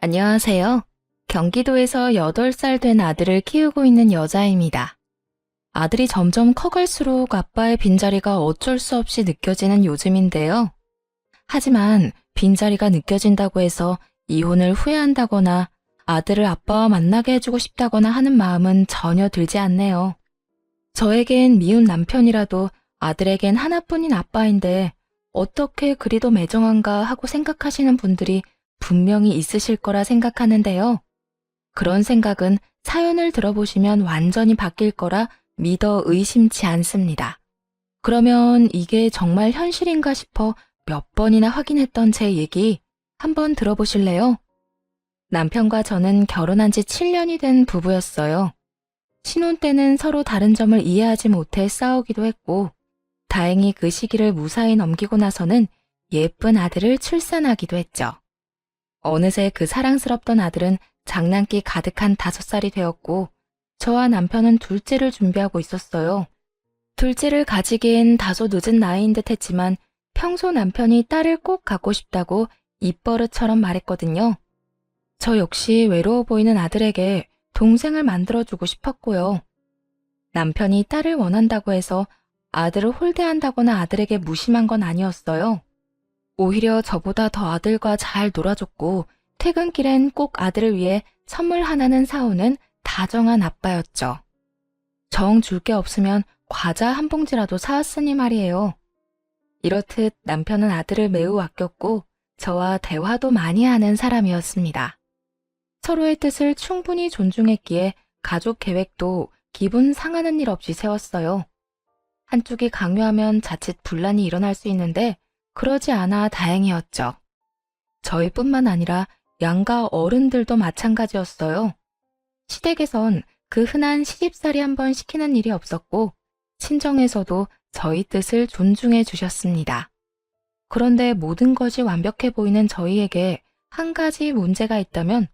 안녕하세요. 경기도에서 8살 된 아들을 키우고 있는 여자입니다. 아들이 점점 커갈수록 아빠의 빈자리가 어쩔 수 없이 느껴지는 요즘인데요. 하지만 빈자리가 느껴진다고 해서 이혼을 후회한다거나 아들을 아빠와 만나게 해주고 싶다거나 하는 마음은 전혀 들지 않네요. 저에겐 미운 남편이라도 아들에겐 하나뿐인 아빠인데 어떻게 그리도 매정한가 하고 생각하시는 분들이 분명히 있으실 거라 생각하는데요. 그런 생각은 사연을 들어보시면 완전히 바뀔 거라 믿어 의심치 않습니다. 그러면 이게 정말 현실인가 싶어 몇 번이나 확인했던 제 얘기 한번 들어보실래요? 남편과 저는 결혼한 지 7년이 된 부부였어요. 신혼 때는 서로 다른 점을 이해하지 못해 싸우기도 했고, 다행히 그 시기를 무사히 넘기고 나서는 예쁜 아들을 출산하기도 했죠. 어느새 그 사랑스럽던 아들은 장난기 가득한 5살이 되었고, 저와 남편은 둘째를 준비하고 있었어요. 둘째를 가지기엔 다소 늦은 나이인 듯 했지만 평소 남편이 딸을 꼭 갖고 싶다고 입버릇처럼 말했거든요. 저 역시 외로워 보이는 아들에게 동생을 만들어주고 싶었고요. 남편이 딸을 원한다고 해서 아들을 홀대한다거나 아들에게 무심한 건 아니었어요. 오히려 저보다 더 아들과 잘 놀아줬고 퇴근길엔 꼭 아들을 위해 선물 하나는 사오는 다정한 아빠였죠. 정 줄 게 없으면 과자 한 봉지라도 사왔으니 말이에요. 이렇듯 남편은 아들을 매우 아꼈고 저와 대화도 많이 하는 사람이었습니다. 서로의 뜻을 충분히 존중했기에 가족 계획도 기분 상하는 일 없이 세웠어요. 한쪽이 강요하면 자칫 분란이 일어날 수 있는데 그러지 않아 다행이었죠. 저희뿐만 아니라 양가 어른들도 마찬가지였어요. 시댁에선 그 흔한 시집살이 한번 시키는 일이 없었고 친정에서도 저희 뜻을 존중해 주셨습니다. 그런데 모든 것이 완벽해 보이는 저희에게 한 가지 문제가 있다면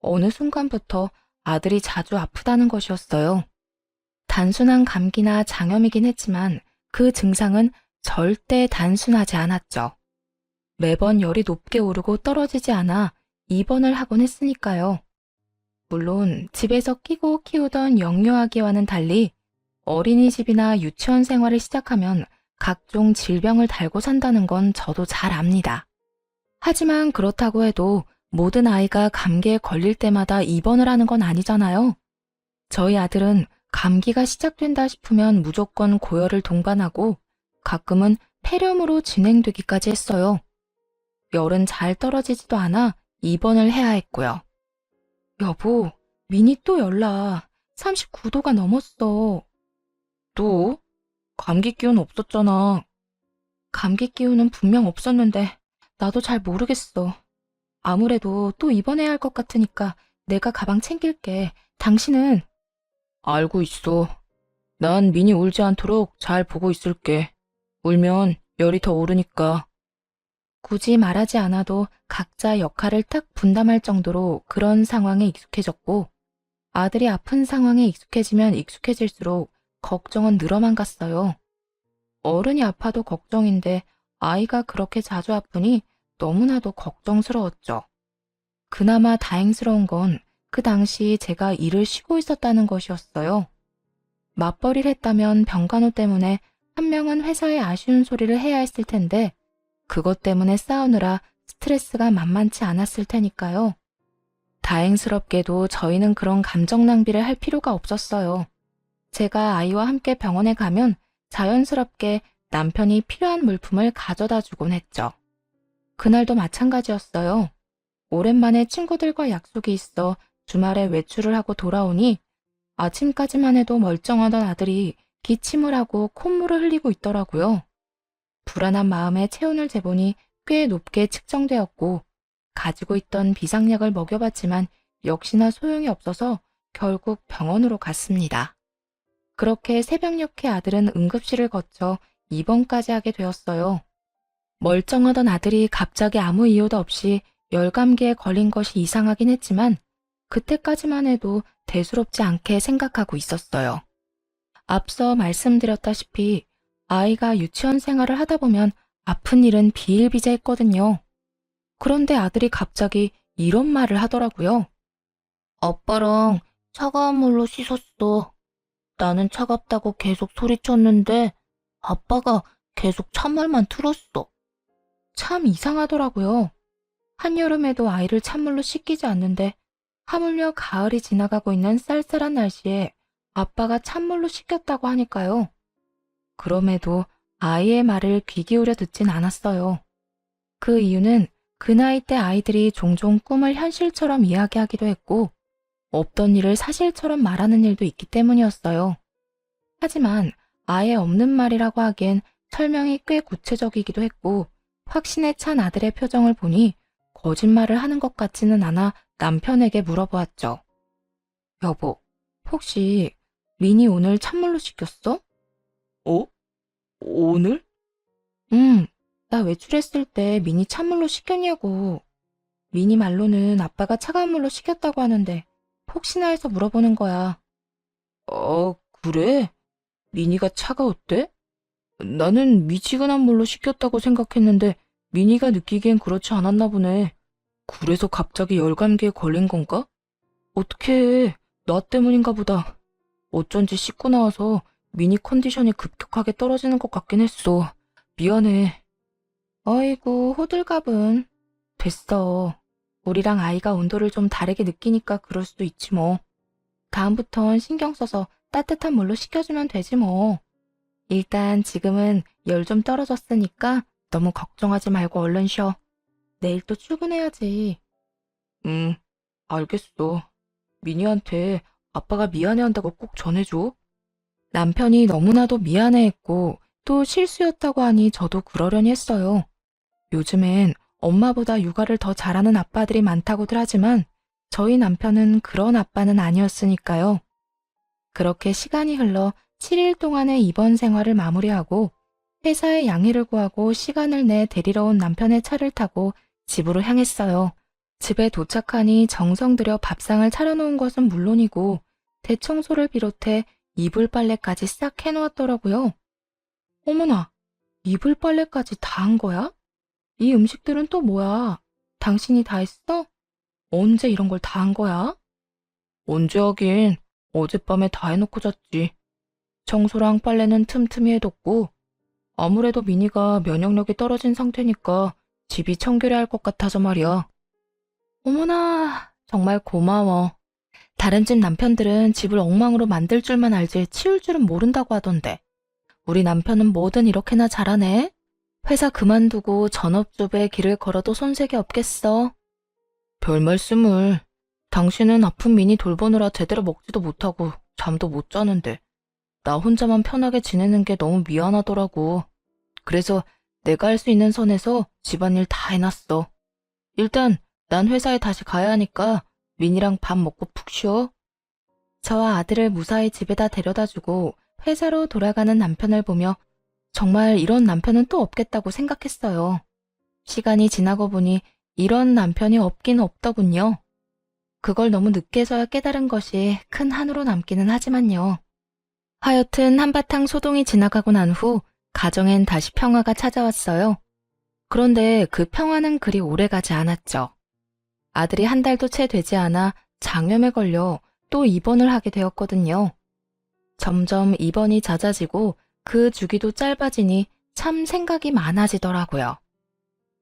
어느 순간부터 아들이 자주 아프다는 것이었어요. 단순한 감기나 장염이긴 했지만 그 증상은 절대 단순하지 않았죠. 매번 열이 높게 오르고 떨어지지 않아 입원을 하곤 했으니까요. 물론 집에서 끼고 키우던 영유아기와는 달리 어린이집이나 유치원 생활을 시작하면 각종 질병을 달고 산다는 건 저도 잘 압니다. 하지만 그렇다고 해도 모든 아이가 감기에 걸릴 때마다 입원을 하는 건 아니잖아요. 저희 아들은 감기가 시작된다 싶으면 무조건 고열을 동반하고 가끔은 폐렴으로 진행되기까지 했어요. 열은 잘 떨어지지도 않아 입원을 해야 했고요. 여보, 민이 또 열나. 39도가 넘었어. 또? 감기 기운 없었잖아. 감기 기운은 분명 없었는데 나도 잘 모르겠어. 아무래도 또 입원해야 할 것 같으니까 내가 가방 챙길게. 당신은? 알고 있어. 난 민이 울지 않도록 잘 보고 있을게. 울면 열이 더 오르니까. 굳이 말하지 않아도 각자 역할을 딱 분담할 정도로 그런 상황에 익숙해졌고 아들이 아픈 상황에 익숙해지면 익숙해질수록 걱정은 늘어만 갔어요. 어른이 아파도 걱정인데 아이가 그렇게 자주 아프니 너무나도 걱정스러웠죠. 그나마 다행스러운 건 그 당시 제가 일을 쉬고 있었다는 것이었어요. 맞벌이를 했다면 병간호 때문에 한 명은 회사에 아쉬운 소리를 해야 했을 텐데 그것 때문에 싸우느라 스트레스가 만만치 않았을 테니까요. 다행스럽게도 저희는 그런 감정 낭비를 할 필요가 없었어요. 제가 아이와 함께 병원에 가면 자연스럽게 남편이 필요한 물품을 가져다 주곤 했죠. 그날도 마찬가지였어요. 오랜만에 친구들과 약속이 있어 주말에 외출을 하고 돌아오니 아침까지만 해도 멀쩡하던 아들이 기침을 하고 콧물을 흘리고 있더라고요. 불안한 마음에 체온을 재보니 꽤 높게 측정되었고 가지고 있던 비상약을 먹여봤지만 역시나 소용이 없어서 결국 병원으로 갔습니다. 그렇게 새벽녘에 아들은 응급실을 거쳐 입원까지 하게 되었어요. 멀쩡하던 아들이 갑자기 아무 이유도 없이 열감기에 걸린 것이 이상하긴 했지만 그때까지만 해도 대수롭지 않게 생각하고 있었어요. 앞서 말씀드렸다시피 아이가 유치원 생활을 하다 보면 아픈 일은 비일비재했거든요. 그런데 아들이 갑자기 이런 말을 하더라고요. 아빠랑 차가운 물로 씻었어. 나는 차갑다고 계속 소리쳤는데 아빠가 계속 찬물만 틀었어. 참 이상하더라고요. 한여름에도 아이를 찬물로 씻기지 않는데 하물며 가을이 지나가고 있는 쌀쌀한 날씨에 아빠가 찬물로 씻겼다고 하니까요. 그럼에도 아이의 말을 귀 기울여 듣진 않았어요. 그 이유는 그 나이 때 아이들이 종종 꿈을 현실처럼 이야기하기도 했고 없던 일을 사실처럼 말하는 일도 있기 때문이었어요. 하지만 아예 없는 말이라고 하기엔 설명이 꽤 구체적이기도 했고 확신에 찬 아들의 표정을 보니 거짓말을 하는 것 같지는 않아 남편에게 물어보았죠. 여보, 혹시 민이 오늘 찬물로 씻겼어? 어? 오늘? 나 외출했을 때 민이 찬물로 씻겼냐고. 민이 말로는 아빠가 차가운 물로 씻겼다고 하는데 혹시나 해서 물어보는 거야. 그래? 미니가 차가웠대? 나는 미지근한 물로 씻겼다고 생각했는데 미니가 느끼기엔 그렇지 않았나 보네. 그래서 갑자기 열감기에 걸린 건가? 어떡해. 나 때문인가 보다. 어쩐지 씻고 나와서 미니 컨디션이 급격하게 떨어지는 것 같긴 했어. 미안해. 아이고, 호들갑은. 됐어. 우리랑 아이가 온도를 좀 다르게 느끼니까 그럴 수도 있지 뭐. 다음부턴 신경 써서 따뜻한 물로 식혀주면 되지 뭐. 일단 지금은 열 좀 떨어졌으니까 너무 걱정하지 말고 얼른 쉬어. 내일 또 출근해야지. 알겠어. 미니한테 아빠가 미안해한다고 꼭 전해줘. 남편이 너무나도 미안해했고 또 실수였다고 하니 저도 그러려니 했어요. 요즘엔 엄마보다 육아를 더 잘하는 아빠들이 많다고들 하지만 저희 남편은 그런 아빠는 아니었으니까요. 그렇게 시간이 흘러 7일 동안의 입원 생활을 마무리하고 회사에 양해를 구하고 시간을 내 데리러 온 남편의 차를 타고 집으로 향했어요. 집에 도착하니 정성 들여 밥상을 차려놓은 것은 물론이고 대청소를 비롯해 이불 빨래까지 싹 해놓았더라고요. 어머나, 이불 빨래까지 다 한 거야? 이 음식들은 또 뭐야? 당신이 다 했어? 언제 이런 걸 다 한 거야? 언제 하긴 어젯밤에 다 해놓고 잤지. 청소랑 빨래는 틈틈이 해뒀고 아무래도 미니가 면역력이 떨어진 상태니까 집이 청결해야 할 것 같아서 말이야. 어머나, 정말 고마워. 다른 집 남편들은 집을 엉망으로 만들 줄만 알지 치울 줄은 모른다고 하던데. 우리 남편은 뭐든 이렇게나 잘하네. 회사 그만두고 전업주부의 길을 걸어도 손색이 없겠어. 별 말씀을. 당신은 아픈 미니 돌보느라 제대로 먹지도 못하고 잠도 못 자는데 나 혼자만 편하게 지내는 게 너무 미안하더라고. 그래서 내가 할 수 있는 선에서 집안일 다 해놨어. 일단 난 회사에 다시 가야 하니까 민이랑 밥 먹고 푹 쉬어. 저와 아들을 무사히 집에다 데려다주고 회사로 돌아가는 남편을 보며 정말 이런 남편은 또 없겠다고 생각했어요. 시간이 지나고 보니 이런 남편이 없긴 없더군요. 그걸 너무 늦게서야 깨달은 것이 큰 한으로 남기는 하지만요. 하여튼 한바탕 소동이 지나가고 난 후 가정엔 다시 평화가 찾아왔어요. 그런데 그 평화는 그리 오래가지 않았죠. 아들이 한 달도 채 되지 않아 장염에 걸려 또 입원을 하게 되었거든요. 점점 입원이 잦아지고 그 주기도 짧아지니 참 생각이 많아지더라고요.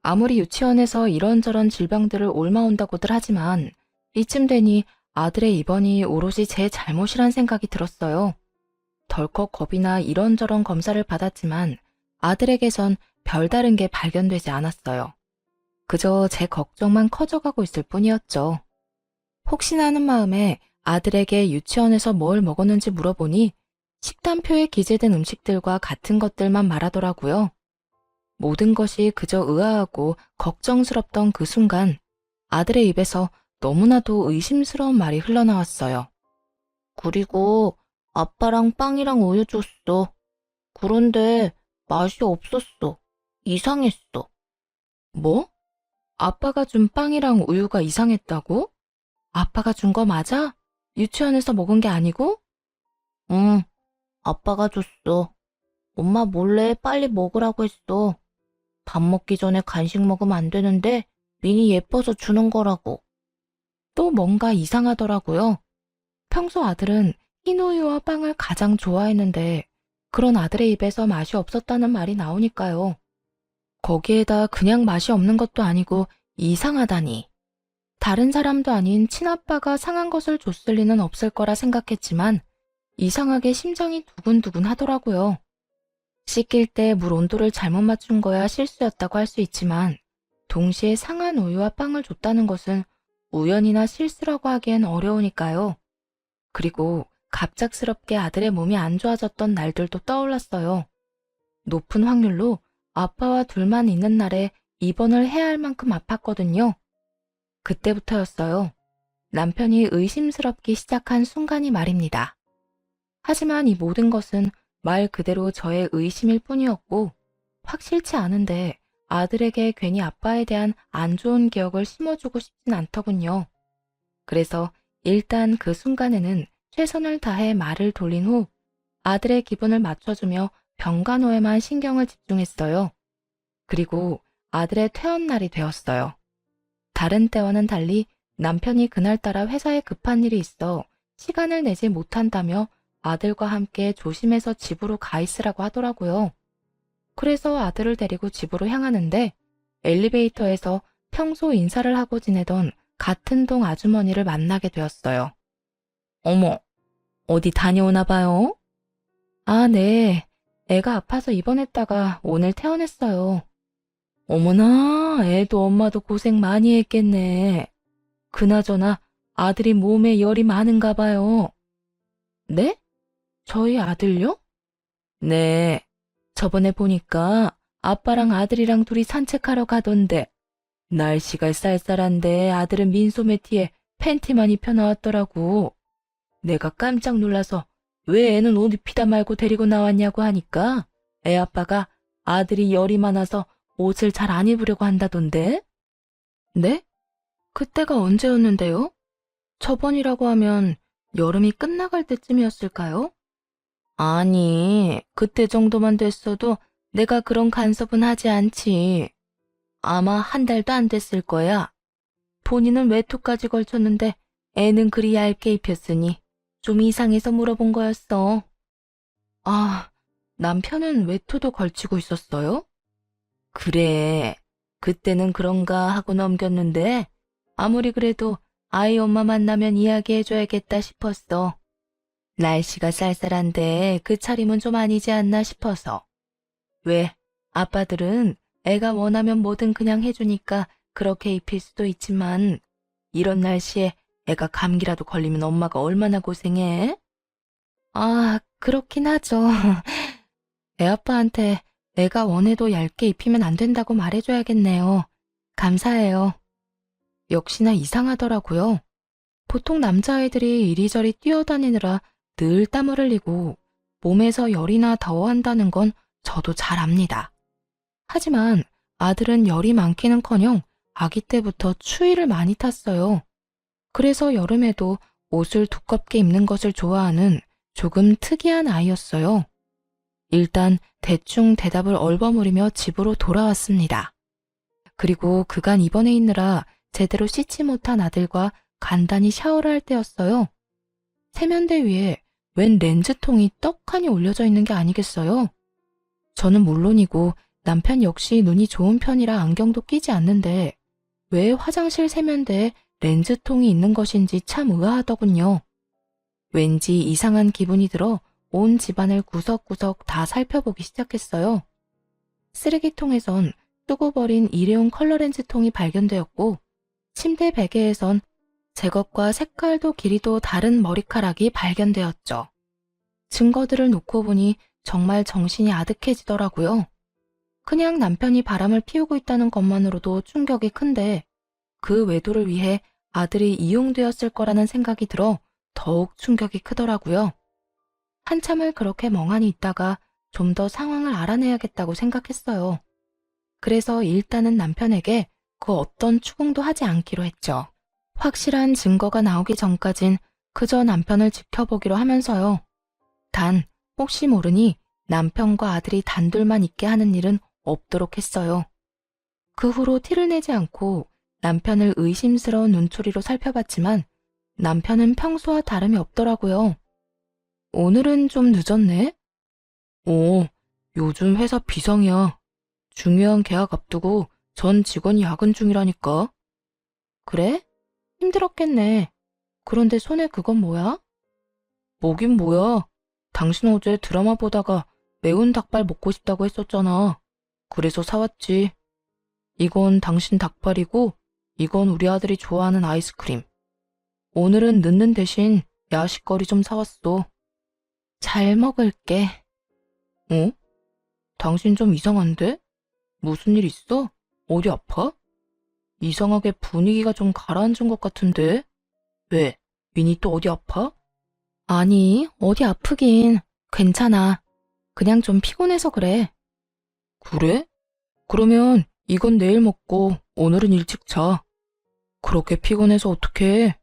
아무리 유치원에서 이런저런 질병들을 옮아온다고들 하지만 이쯤 되니 아들의 입원이 오롯이 제 잘못이란 생각이 들었어요. 덜컥 겁이나 이런저런 검사를 받았지만 아들에게선 별다른 게 발견되지 않았어요. 그저 제 걱정만 커져가고 있을 뿐이었죠. 혹시나 하는 마음에 아들에게 유치원에서 뭘 먹었는지 물어보니 식단표에 기재된 음식들과 같은 것들만 말하더라고요. 모든 것이 그저 의아하고 걱정스럽던 그 순간 아들의 입에서 너무나도 의심스러운 말이 흘러나왔어요. 그리고 아빠랑 빵이랑 우유 줬어. 그런데 맛이 없었어. 이상했어. 뭐? 아빠가 준 빵이랑 우유가 이상했다고? 아빠가 준 거 맞아? 유치원에서 먹은 게 아니고? 응, 아빠가 줬어. 엄마 몰래 빨리 먹으라고 했어. 밥 먹기 전에 간식 먹으면 안 되는데 민이 예뻐서 주는 거라고. 또 뭔가 이상하더라고요. 평소 아들은 흰우유와 빵을 가장 좋아했는데 그런 아들의 입에서 맛이 없었다는 말이 나오니까요. 거기에다 그냥 맛이 없는 것도 아니고 이상하다니. 다른 사람도 아닌 친아빠가 상한 것을 줬을 리는 없을 거라 생각했지만 이상하게 심장이 두근두근 하더라고요. 씻길 때 물 온도를 잘못 맞춘 거야 실수였다고 할 수 있지만 동시에 상한 우유와 빵을 줬다는 것은 우연이나 실수라고 하기엔 어려우니까요. 그리고 갑작스럽게 아들의 몸이 안 좋아졌던 날들도 떠올랐어요. 높은 확률로 아빠와 둘만 있는 날에 입원을 해야 할 만큼 아팠거든요. 그때부터였어요. 남편이 의심스럽기 시작한 순간이 말입니다. 하지만 이 모든 것은 말 그대로 저의 의심일 뿐이었고 확실치 않은데 아들에게 괜히 아빠에 대한 안 좋은 기억을 심어주고 싶진 않더군요. 그래서 일단 그 순간에는 최선을 다해 말을 돌린 후 아들의 기분을 맞춰주며 병간호에만 신경을 집중했어요. 그리고 아들의 퇴원날이 되었어요. 다른 때와는 달리 남편이 그날따라 회사에 급한 일이 있어 시간을 내지 못한다며 아들과 함께 조심해서 집으로 가 있으라고 하더라고요. 그래서 아들을 데리고 집으로 향하는데 엘리베이터에서 평소 인사를 하고 지내던 같은 동 아주머니를 만나게 되었어요. 어머, 어디 다녀오나 봐요? 아, 네. 애가 아파서 입원했다가 오늘 퇴원했어요. 어머나, 애도 엄마도 고생 많이 했겠네. 그나저나 아들이 몸에 열이 많은가 봐요. 네? 저희 아들요? 네. 저번에 보니까 아빠랑 아들이랑 둘이 산책하러 가던데 날씨가 쌀쌀한데 아들은 민소매 티에 팬티만 입혀 나왔더라고. 내가 깜짝 놀라서 왜 애는 옷 입히다 말고 데리고 나왔냐고 하니까 애 아빠가 아들이 열이 많아서 옷을 잘 안 입으려고 한다던데? 네? 그때가 언제였는데요? 저번이라고 하면 여름이 끝나갈 때쯤이었을까요? 아니, 그때 정도만 됐어도 내가 그런 간섭은 하지 않지. 아마 한 달도 안 됐을 거야. 본인은 외투까지 걸쳤는데 애는 그리 얇게 입혔으니 좀 이상해서 물어본 거였어. 아, 남편은 외투도 걸치고 있었어요? 그래, 그때는 그런가 하고 넘겼는데 아무리 그래도 아이 엄마 만나면 이야기해줘야겠다 싶었어. 날씨가 쌀쌀한데 그 차림은 좀 아니지 않나 싶어서. 왜, 아빠들은 애가 원하면 뭐든 그냥 해주니까 그렇게 입힐 수도 있지만 이런 날씨에 애가 감기라도 걸리면 엄마가 얼마나 고생해? 아, 그렇긴 하죠. 애 아빠한테 애가 원해도 얇게 입히면 안 된다고 말해줘야겠네요. 감사해요. 역시나 이상하더라고요. 보통 남자아이들이 이리저리 뛰어다니느라 늘 땀을 흘리고 몸에서 열이나 더워한다는 건 저도 잘 압니다. 하지만 아들은 열이 많기는커녕 아기 때부터 추위를 많이 탔어요. 그래서 여름에도 옷을 두껍게 입는 것을 좋아하는 조금 특이한 아이였어요. 일단 대충 대답을 얼버무리며 집으로 돌아왔습니다. 그리고 그간 입원해 있느라 제대로 씻지 못한 아들과 간단히 샤워를 할 때였어요. 세면대 위에 웬 렌즈통이 떡하니 올려져 있는 게 아니겠어요? 저는 물론이고 남편 역시 눈이 좋은 편이라 안경도 끼지 않는데 왜 화장실 세면대에 렌즈통이 있는 것인지 참 의아하더군요. 왠지 이상한 기분이 들어 온 집안을 구석구석 다 살펴보기 시작했어요. 쓰레기통에선 쓰고 버린 일회용 컬러 렌즈통이 발견되었고 침대 베개에선 제 것과 색깔도 길이도 다른 머리카락이 발견되었죠. 증거들을 놓고 보니 정말 정신이 아득해지더라고요. 그냥 남편이 바람을 피우고 있다는 것만으로도 충격이 큰데 그 외도를 위해 아들이 이용되었을 거라는 생각이 들어 더욱 충격이 크더라고요. 한참을 그렇게 멍하니 있다가 좀 더 상황을 알아내야겠다고 생각했어요. 그래서 일단은 남편에게 그 어떤 추궁도 하지 않기로 했죠. 확실한 증거가 나오기 전까진 그저 남편을 지켜보기로 하면서요. 단, 혹시 모르니 남편과 아들이 단둘만 있게 하는 일은 없도록 했어요. 그 후로 티를 내지 않고 남편을 의심스러운 눈초리로 살펴봤지만 남편은 평소와 다름이 없더라고요. 오늘은 좀 늦었네? 요즘 회사 비상이야. 중요한 계약 앞두고 전 직원이 야근 중이라니까. 그래? 힘들었겠네. 그런데 손에 그건 뭐야? 뭐긴 뭐야. 당신 어제 드라마 보다가 매운 닭발 먹고 싶다고 했었잖아. 그래서 사왔지. 이건 당신 닭발이고, 이건 우리 아들이 좋아하는 아이스크림. 오늘은 늦는 대신 야식거리 좀 사왔어. 잘 먹을게. 어? 당신 좀 이상한데? 무슨 일 있어? 어디 아파? 이상하게 분위기가 좀 가라앉은 것 같은데? 왜? 민이 또 어디 아파? 아니, 어디 아프긴. 괜찮아. 그냥 좀 피곤해서 그래. 그래? 그러면 이건 내일 먹고 오늘은 일찍 자. 그렇게 피곤해서 어떡해?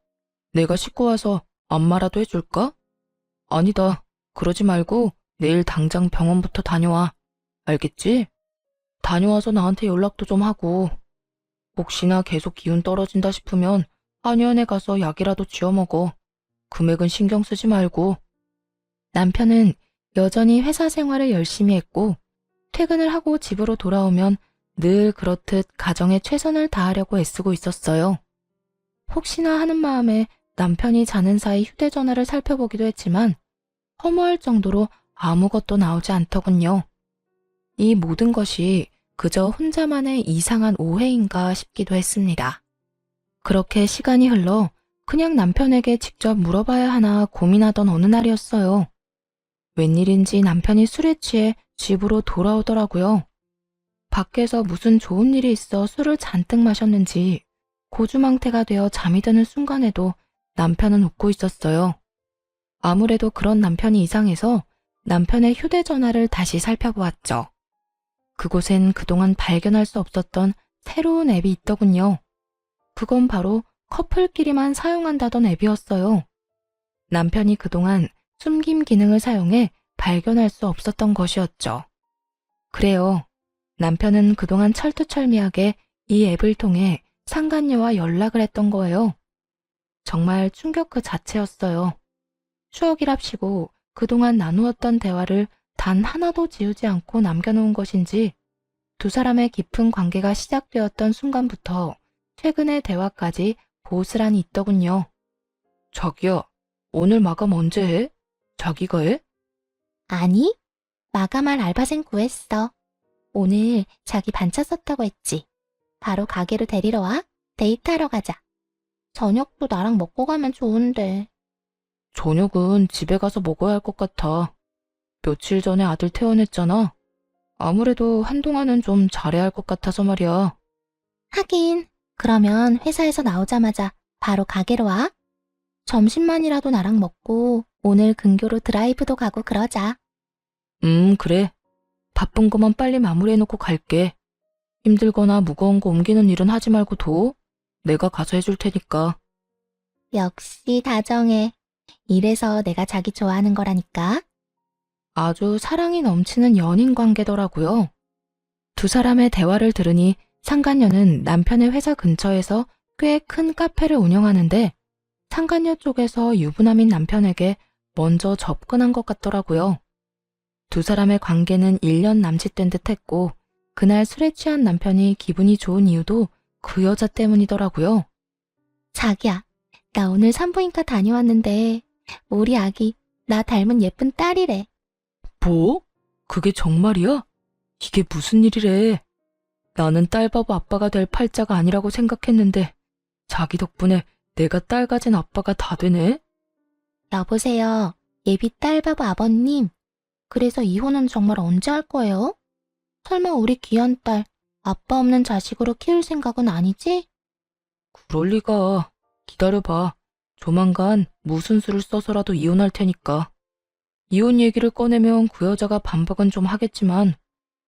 내가 씻고 와서 안마라도 해줄까? 아니다. 그러지 말고 내일 당장 병원부터 다녀와. 알겠지? 다녀와서 나한테 연락도 좀 하고. 혹시나 계속 기운 떨어진다 싶으면 한의원에 가서 약이라도 지어 먹어. 금액은 신경 쓰지 말고. 남편은 여전히 회사 생활을 열심히 했고 퇴근을 하고 집으로 돌아오면 늘 그렇듯 가정에 최선을 다하려고 애쓰고 있었어요. 혹시나 하는 마음에 남편이 자는 사이 휴대전화를 살펴보기도 했지만 허무할 정도로 아무것도 나오지 않더군요. 이 모든 것이 그저 혼자만의 이상한 오해인가 싶기도 했습니다. 그렇게 시간이 흘러 그냥 남편에게 직접 물어봐야 하나 고민하던 어느 날이었어요. 웬일인지 남편이 술에 취해 집으로 돌아오더라고요. 밖에서 무슨 좋은 일이 있어 술을 잔뜩 마셨는지 고주망태가 되어 잠이 드는 순간에도 남편은 웃고 있었어요. 아무래도 그런 남편이 이상해서 남편의 휴대전화를 다시 살펴보았죠. 그곳엔 그동안 발견할 수 없었던 새로운 앱이 있더군요. 그건 바로 커플끼리만 사용한다던 앱이었어요. 남편이 그동안 숨김 기능을 사용해 발견할 수 없었던 것이었죠. 그래요. 남편은 그동안 철두철미하게 이 앱을 통해 상간녀와 연락을 했던 거예요. 정말 충격 그 자체였어요. 추억이랍시고 그동안 나누었던 대화를 단 하나도 지우지 않고 남겨놓은 것인지 두 사람의 깊은 관계가 시작되었던 순간부터 최근의 대화까지 보스란히 있더군요. 자기야, 오늘 마감 언제 해? 자기가 해? 아니, 마감할 알바생 구했어. 오늘 자기 반차 썼다고 했지. 바로 가게로 데리러 와. 데이트하러 가자. 저녁도 나랑 먹고 가면 좋은데. 저녁은 집에 가서 먹어야 할 것 같아. 며칠 전에 아들 퇴원했잖아. 아무래도 한동안은 좀 잘해야 할 것 같아서 말이야. 하긴, 그러면 회사에서 나오자마자 바로 가게로 와. 점심만이라도 나랑 먹고 오늘 근교로 드라이브도 가고 그러자. 그래. 바쁜 거만 빨리 마무리해놓고 갈게. 힘들거나 무거운 거 옮기는 일은 하지 말고 둬. 내가 가서 해줄 테니까. 역시 다정해. 이래서 내가 자기 좋아하는 거라니까. 아주 사랑이 넘치는 연인 관계더라고요. 두 사람의 대화를 들으니 상간녀는 남편의 회사 근처에서 꽤 큰 카페를 운영하는데 상간녀 쪽에서 유부남인 남편에게 먼저 접근한 것 같더라고요. 두 사람의 관계는 1년 남짓된 듯 했고 그날 술에 취한 남편이 기분이 좋은 이유도 그 여자 때문이더라고요. 자기야, 나 오늘 산부인과 다녀왔는데 우리 아기 나 닮은 예쁜 딸이래. 뭐? 그게 정말이야? 이게 무슨 일이래? 나는 딸바보 아빠가 될 팔자가 아니라고 생각했는데 자기 덕분에 내가 딸 가진 아빠가 다 되네? 여보세요. 예비 딸바보 아버님. 그래서 이혼은 정말 언제 할 거예요? 설마 우리 귀한 딸 아빠 없는 자식으로 키울 생각은 아니지? 그럴 리가. 기다려봐. 조만간 무슨 수를 써서라도 이혼할 테니까. 이혼 얘기를 꺼내면 그 여자가 반박은 좀 하겠지만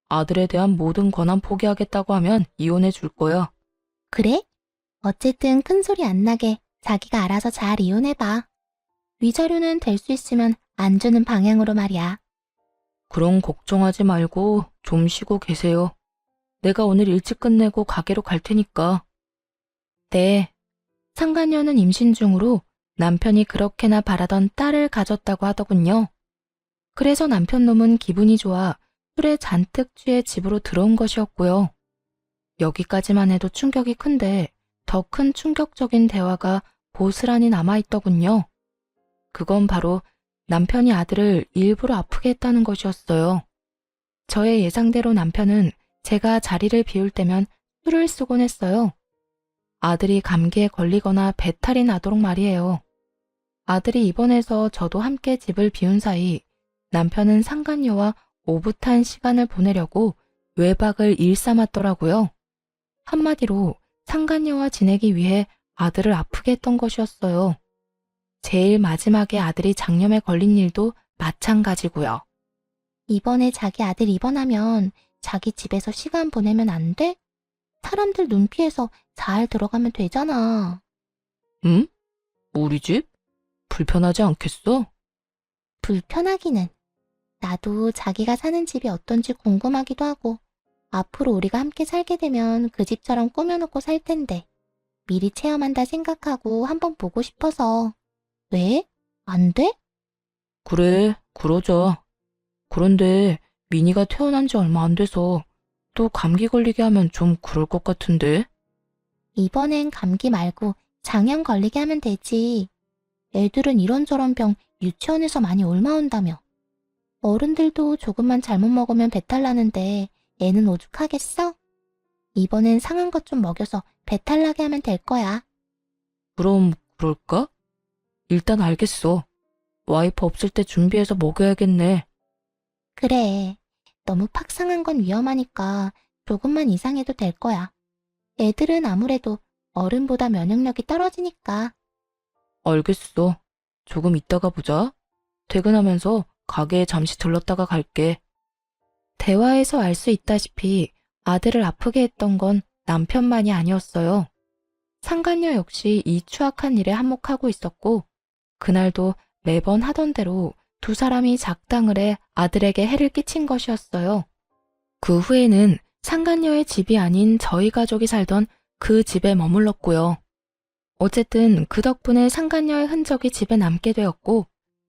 아들에 대한 모든 권한 포기하겠다고 하면 이혼해 줄 거야. 그래? 어쨌든 큰 소리 안 나게 자기가 알아서 잘 이혼해봐. 위자료는 될 수 있으면 안 주는 방향으로 말이야. 그런 걱정하지 말고 좀 쉬고 계세요. 내가 오늘 일찍 끝내고 가게로 갈 테니까. 네. 상간녀는 임신 중으로 남편이 그렇게나 바라던 딸을 가졌다고 하더군요. 그래서 남편 놈은 기분이 좋아 술에 잔뜩 취해 집으로 들어온 것이었고요. 여기까지만 해도 충격이 큰데 더 큰 충격적인 대화가 고스란히 남아있더군요. 그건 바로 남편이 아들을 일부러 아프게 했다는 것이었어요. 저의 예상대로 남편은 제가 자리를 비울 때면 술을 쓰곤 했어요. 아들이 감기에 걸리거나 배탈이 나도록 말이에요. 아들이 입원해서 저도 함께 집을 비운 사이 남편은 상간녀와 오붓한 시간을 보내려고 외박을 일삼았더라고요. 한마디로 상간녀와 지내기 위해 아들을 아프게 했던 것이었어요. 제일 마지막에 아들이 장염에 걸린 일도 마찬가지고요. 이번에 자기 아들 입원하면 자기 집에서 시간 보내면 안 돼? 사람들 눈 피해서 잘 들어가면 되잖아. 응? 우리 집? 불편하지 않겠어? 불편하기는. 나도 자기가 사는 집이 어떤지 궁금하기도 하고, 앞으로 우리가 함께 살게 되면 그 집처럼 꾸며놓고 살 텐데, 미리 체험한다 생각하고 한번 보고 싶어서. 왜? 안 돼? 그래, 그러자. 그런데 미니가 태어난 지 얼마 안 돼서 또 감기 걸리게 하면 좀 그럴 것 같은데? 이번엔 감기 말고 장염 걸리게 하면 되지. 애들은 이런저런 병 유치원에서 많이 옮아온다며. 어른들도 조금만 잘못 먹으면 배탈 나는데 애는 오죽하겠어? 이번엔 상한 것 좀 먹여서 배탈 나게 하면 될 거야. 그럼 그럴까? 일단 알겠어. 와이프 없을 때 준비해서 먹여야겠네. 그래. 너무 팍 상한 건 위험하니까 조금만 이상해도 될 거야. 애들은 아무래도 어른보다 면역력이 떨어지니까. 알겠어. 조금 이따가 보자. 퇴근하면서 가게에 잠시 들렀다가 갈게. 대화에서 알 수 있다시피 아들을 아프게 했던 건 남편만이 아니었어요. 상간녀 역시 이 추악한 일에 한몫하고 있었고, 그날도 매번 하던 대로 두 사람이 작당을 해 아들에게 해를 끼친 것이었어요. 그 후에는 상간녀의 집이 아닌 저희 가족이 살던 그 집에 머물렀고요. 어쨌든 그 덕분에 상간녀의 흔적이 집에 남게 되었고,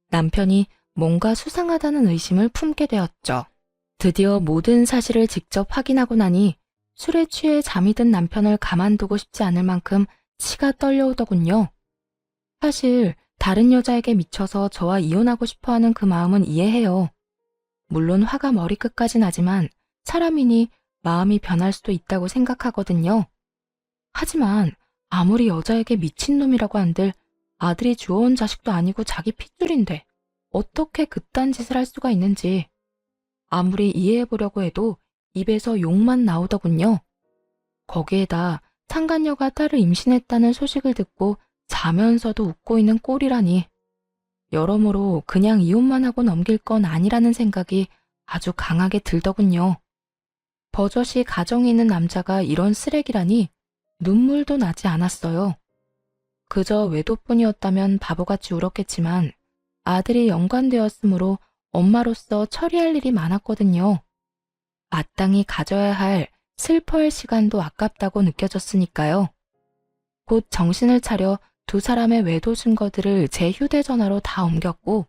남편이 뭔가 수상하다는 의심을 품게 되었죠. 드디어 모든 사실을 직접 확인하고 나니 술에 취해 잠이 든 남편을 가만두고 싶지 않을 만큼 치가 떨려오더군요. 사실 다른 여자에게 미쳐서 저와 이혼하고 싶어하는 그 마음은 이해해요. 물론 화가 머리끝까지 나지만 사람이니 마음이 변할 수도 있다고 생각하거든요. 하지만 아무리 여자에게 미친놈이라고 한들 아들이 주워온 자식도 아니고 자기 핏줄인데 어떻게 그딴 짓을 할 수가 있는지 아무리 이해해보려고 해도 입에서 욕만 나오더군요. 거기에다 상간녀가 딸을 임신했다는 소식을 듣고 자면서도 웃고 있는 꼴이라니. 여러모로 그냥 이혼만 하고 넘길 건 아니라는 생각이 아주 강하게 들더군요. 버젓이 가정이 있는 남자가 이런 쓰레기라니 눈물도 나지 않았어요. 그저 외도뿐이었다면 바보같이 울었겠지만 아들이 연관되었으므로 엄마로서 처리할 일이 많았거든요. 마땅히 가져야 할 슬퍼할 시간도 아깝다고 느껴졌으니까요. 곧 정신을 차려 두 사람의 외도 증거들을 제 휴대전화로 다 옮겼고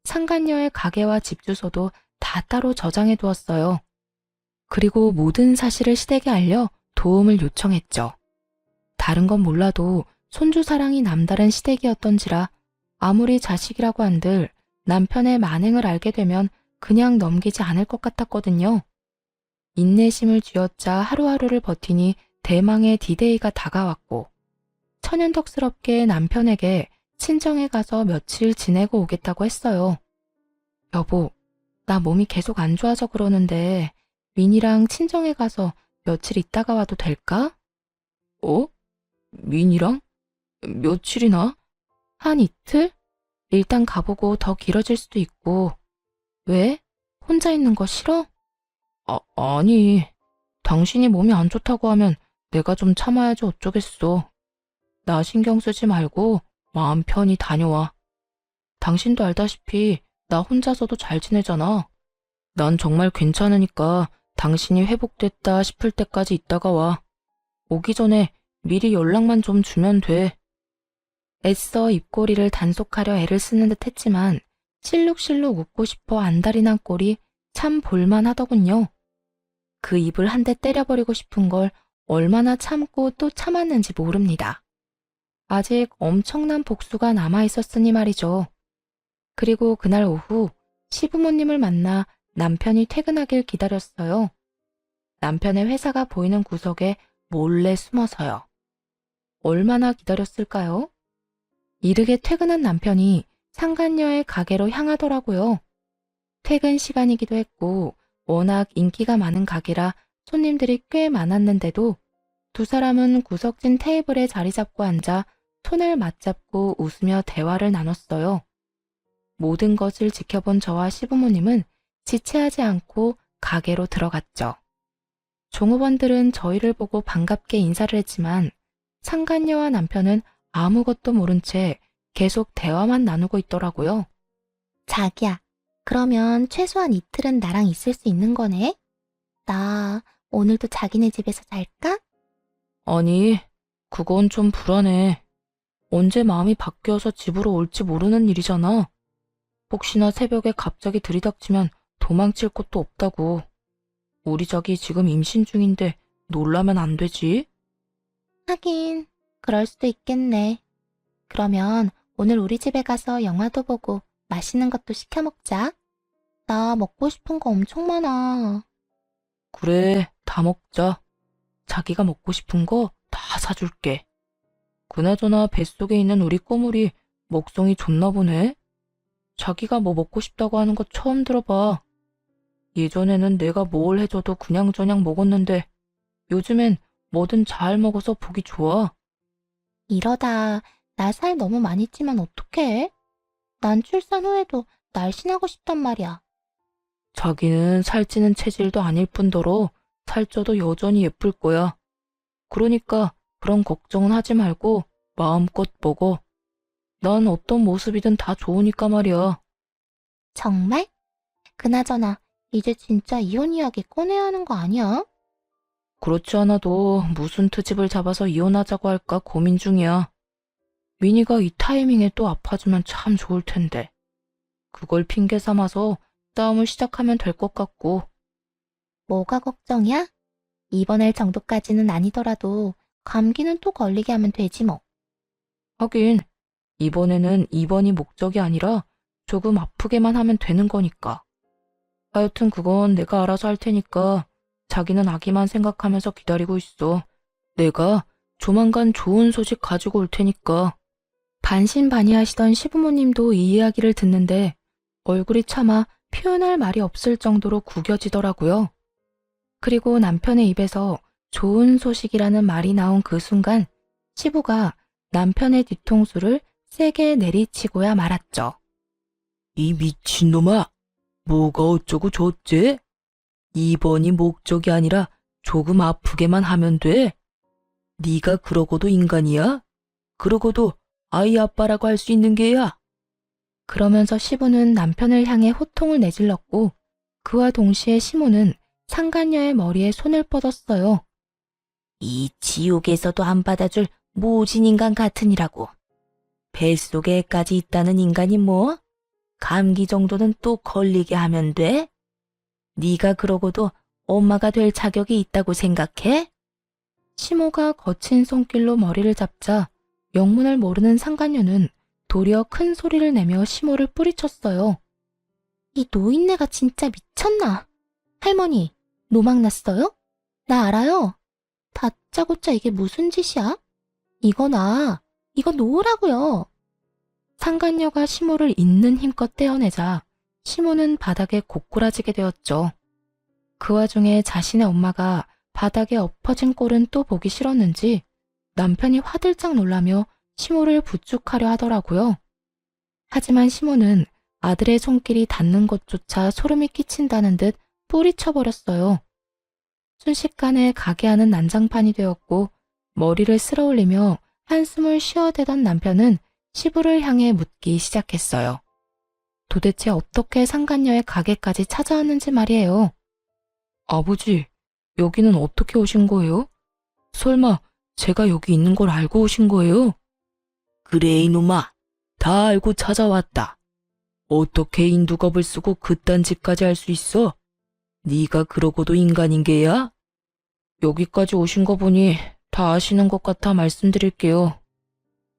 상간녀의 가게와 집 주소도 다 따로 저장해 두었어요. 그리고 모든 사실을 시댁에 알려 도움을 요청했죠. 다른 건 몰라도 손주 사랑이 남다른 시댁이었던지라 아무리 자식이라고 한들 남편의 만행을 알게 되면 그냥 넘기지 않을 것 같았거든요. 인내심을 쥐어짜 하루하루를 버티니 대망의 디데이가 다가왔고 천연덕스럽게 남편에게 친정에 가서 며칠 지내고 오겠다고 했어요. 여보, 나 몸이 계속 안 좋아서 그러는데 민이랑 친정에 가서 며칠 있다가 와도 될까? 어? 민이랑? 며칠이나? 한 이틀? 일단 가보고 더 길어질 수도 있고. 왜? 혼자 있는 거 싫어? 아니. 당신이 몸이 안 좋다고 하면 내가 좀 참아야지 어쩌겠어. 나 신경 쓰지 말고 마음 편히 다녀와. 당신도 알다시피 나 혼자서도 잘 지내잖아. 난 정말 괜찮으니까 당신이 회복됐다 싶을 때까지 있다가 와. 오기 전에 미리 연락만 좀 주면 돼. 애써 입꼬리를 단속하려 애를 쓰는 듯 했지만 실룩실룩 웃고 싶어 안달이 난 꼴이 참 볼만하더군요. 그 입을 한 대 때려버리고 싶은 걸 얼마나 참고 또 참았는지 모릅니다. 아직 엄청난 복수가 남아있었으니 말이죠. 그리고 그날 오후 시부모님을 만나 남편이 퇴근하길 기다렸어요. 남편의 회사가 보이는 구석에 몰래 숨어서요. 얼마나 기다렸을까요? 이르게 퇴근한 남편이 상간녀의 가게로 향하더라고요. 퇴근 시간이기도 했고 워낙 인기가 많은 가게라 손님들이 꽤 많았는데도 두 사람은 구석진 테이블에 자리 잡고 앉아 손을 맞잡고 웃으며 대화를 나눴어요. 모든 것을 지켜본 저와 시부모님은 지체하지 않고 가게로 들어갔죠. 종업원들은 저희를 보고 반갑게 인사를 했지만 상간녀와 남편은 아무것도 모른 채 계속 대화만 나누고 있더라고요. 자기야, 그러면 최소한 이틀은 나랑 있을 수 있는 거네? 나 오늘도 자기네 집에서 잘까? 아니, 그건 좀 불안해. 언제 마음이 바뀌어서 집으로 올지 모르는 일이잖아. 혹시나 새벽에 갑자기 들이닥치면 도망칠 곳도 없다고. 우리 자기 지금 임신 중인데 놀라면 안 되지? 하긴, 그럴 수도 있겠네. 그러면 오늘 우리 집에 가서 영화도 보고 맛있는 것도 시켜 먹자. 나 먹고 싶은 거 엄청 많아. 그래, 다 먹자. 자기가 먹고 싶은 거 다 사줄게. 그나저나 뱃속에 있는 우리 꼬물이 먹성이 좋나 보네. 자기가 뭐 먹고 싶다고 하는 거 처음 들어봐. 예전에는 내가 뭘 해줘도 그냥저냥 먹었는데 요즘엔 뭐든 잘 먹어서 보기 좋아. 이러다 나 살 너무 많이 찌면 어떡해? 난 출산 후에도 날씬하고 싶단 말이야. 자기는 살찌는 체질도 아닐 뿐더러 살쪄도 여전히 예쁠 거야. 그러니까 그런 걱정은 하지 말고 마음껏 먹어. 난 어떤 모습이든 다 좋으니까 말이야. 정말? 그나저나 이제 진짜 이혼 이야기 꺼내야 하는 거 아니야? 그렇지 않아도 무슨 트집을 잡아서 이혼하자고 할까 고민 중이야. 미니가 이 타이밍에 또 아파주면 참 좋을 텐데. 그걸 핑계 삼아서 싸움을 시작하면 될 것 같고. 뭐가 걱정이야? 입원할 정도까지는 아니더라도 감기는 또 걸리게 하면 되지 뭐. 하긴 이번에는 입원이 목적이 아니라 조금 아프게만 하면 되는 거니까. 하여튼 그건 내가 알아서 할 테니까 자기는 아기만 생각하면서 기다리고 있어. 내가 조만간 좋은 소식 가지고 올 테니까. 반신반의하시던 시부모님도 이 이야기를 듣는데 얼굴이 차마 표현할 말이 없을 정도로 구겨지더라고요. 그리고 남편의 입에서 좋은 소식이라는 말이 나온 그 순간 시부가 남편의 뒤통수를 세게 내리치고야 말았죠. 이 미친놈아! 뭐가 어쩌고 저쩌? 입원이 목적이 아니라 조금 아프게만 하면 돼. 네가 그러고도 인간이야? 그러고도 아이 아빠라고 할 수 있는 게야? 그러면서 시부는 남편을 향해 호통을 내질렀고 그와 동시에 시모는 상간녀의 머리에 손을 뻗었어요. 이 지옥에서도 안 받아줄 모진 인간 같으니라고. 뱃속에까지 있다는 인간이 뭐? 감기 정도는 또 걸리게 하면 돼? 네가 그러고도 엄마가 될 자격이 있다고 생각해? 시모가 거친 손길로 머리를 잡자 영문을 모르는 상간녀는 도리어 큰 소리를 내며 시모를 뿌리쳤어요. 이 노인네가 진짜 미쳤나? 할머니, 노막 났어요? 나 알아요. 다짜고짜 이게 무슨 짓이야? 이거 놓으라고요. 상간녀가 시모를 있는 힘껏 떼어내자 시모는 바닥에 고꾸라지게 되었죠. 그 와중에 자신의 엄마가 바닥에 엎어진 꼴은 또 보기 싫었는지 남편이 화들짝 놀라며 시모를 부축하려 하더라고요. 하지만 시모는 아들의 손길이 닿는 것조차 소름이 끼친다는 듯 뿌리쳐버렸어요. 순식간에 가게 안은 난장판이 되었고 머리를 쓸어올리며 한숨을 쉬어대던 남편은 시부를 향해 묻기 시작했어요. 도대체 어떻게 상간녀의 가게까지 찾아왔는지 말이에요. 아버지, 여기는 어떻게 오신 거예요? 설마 제가 여기 있는 걸 알고 오신 거예요? 그래, 이놈아. 다 알고 찾아왔다. 어떻게 인두겁을 쓰고 그딴 짓까지 할 수 있어? 네가 그러고도 인간인 게야? 여기까지 오신 거 보니 다 아시는 것 같아 말씀드릴게요.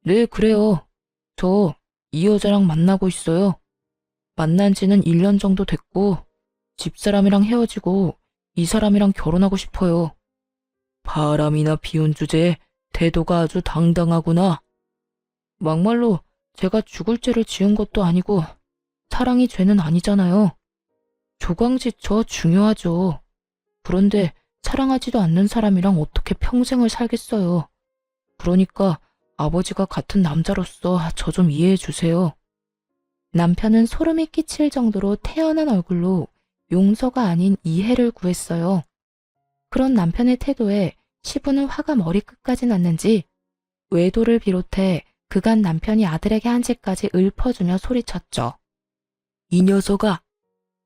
네, 그래요. 저 이 여자랑 만나고 있어요. 만난 지는 1년 정도 됐고 집사람이랑 헤어지고 이 사람이랑 결혼하고 싶어요. 바람이나 비운 주제에 태도가 아주 당당하구나. 막말로 제가 죽을 죄를 지은 것도 아니고 사랑이 죄는 아니잖아요. 조광지 저 중요하죠. 그런데 사랑하지도 않는 사람이랑 어떻게 평생을 살겠어요. 그러니까 아버지가 같은 남자로서 저 좀 이해해 주세요. 남편은 소름이 끼칠 정도로 태연한 얼굴로 용서가 아닌 이해를 구했어요. 그런 남편의 태도에 시부는 화가 머리끝까지 났는지 외도를 비롯해 그간 남편이 아들에게 한 짓까지 읊어주며 소리쳤죠. 이 녀석아,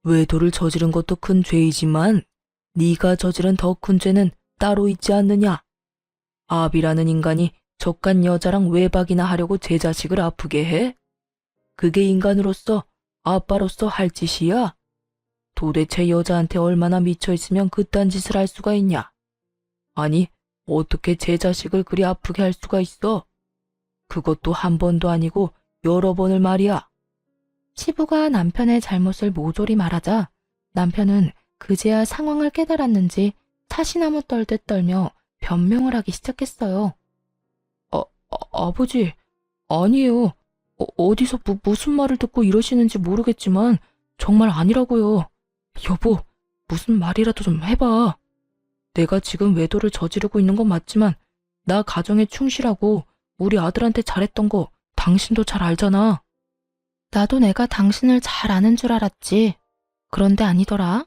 외도를 저지른 것도 큰 죄이지만 네가 저지른 더 큰 죄는 따로 있지 않느냐. 아비라는 인간이 족간 여자랑 외박이나 하려고 제 자식을 아프게 해? 그게 인간으로서 아빠로서 할 짓이야? 도대체 여자한테 얼마나 미쳐있으면 그딴 짓을 할 수가 있냐? 아니, 어떻게 제 자식을 그리 아프게 할 수가 있어? 그것도 한 번도 아니고 여러 번을 말이야. 시부가 남편의 잘못을 모조리 말하자 남편은 그제야 상황을 깨달았는지 사시나무 떨듯 떨며 변명을 하기 시작했어요. 아버지, 아니에요. 어디서 무슨 말을 듣고 이러시는지 모르겠지만 정말 아니라고요. 여보, 무슨 말이라도 좀 해봐. 내가 지금 외도를 저지르고 있는 건 맞지만 나 가정에 충실하고 우리 아들한테 잘했던 거 당신도 잘 알잖아. 나도 내가 당신을 잘 아는 줄 알았지. 그런데 아니더라.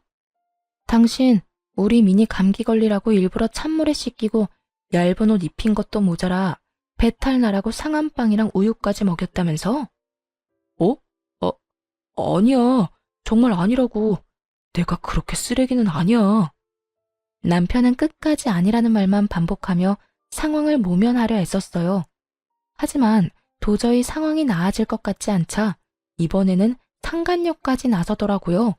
당신 우리 민이 감기 걸리라고 일부러 찬물에 씻기고 얇은 옷 입힌 것도 모자라 배탈 나라고 상한빵이랑 우유까지 먹였다면서? 어? 아니야. 정말 아니라고. 내가 그렇게 쓰레기는 아니야. 남편은 끝까지 아니라는 말만 반복하며 상황을 모면하려 애썼어요. 하지만 도저히 상황이 나아질 것 같지 않자 이번에는 상간녀까지 나서더라고요.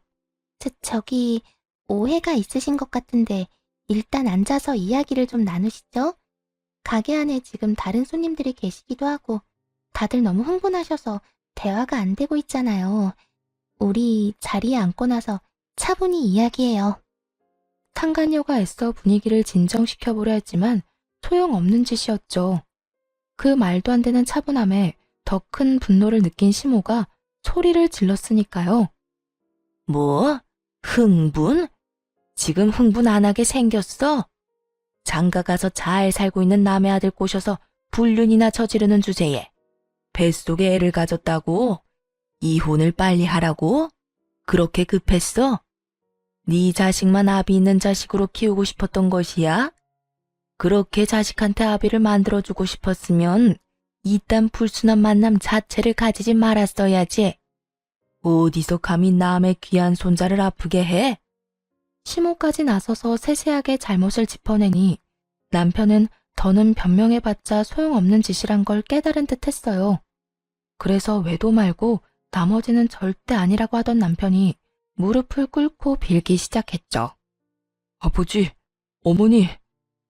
저기 오해가 있으신 것 같은데 일단 앉아서 이야기를 좀 나누시죠? 가게 안에 지금 다른 손님들이 계시기도 하고 다들 너무 흥분하셔서 대화가 안 되고 있잖아요. 우리 자리에 앉고 나서 차분히 이야기해요. 상간녀가 애써 분위기를 진정시켜보려 했지만 소용없는 짓이었죠. 그 말도 안 되는 차분함에 더 큰 분노를 느낀 시모가 소리를 질렀으니까요. 뭐? 흥분? 지금 흥분 안 하게 생겼어? 장가 가서 잘 살고 있는 남의 아들 꼬셔서 불륜이나 저지르는 주제에 뱃속에 애를 가졌다고? 이혼을 빨리 하라고? 그렇게 급했어? 네 자식만 아비 있는 자식으로 키우고 싶었던 것이야? 그렇게 자식한테 아비를 만들어주고 싶었으면 이딴 불순한 만남 자체를 가지지 말았어야지. 어디서 감히 남의 귀한 손자를 아프게 해? 시모까지 나서서 세세하게 잘못을 짚어내니 남편은 더는 변명해봤자 소용없는 짓이란 걸 깨달은 듯 했어요. 그래서 외도 말고 나머지는 절대 아니라고 하던 남편이 무릎을 꿇고 빌기 시작했죠. 아버지, 어머니,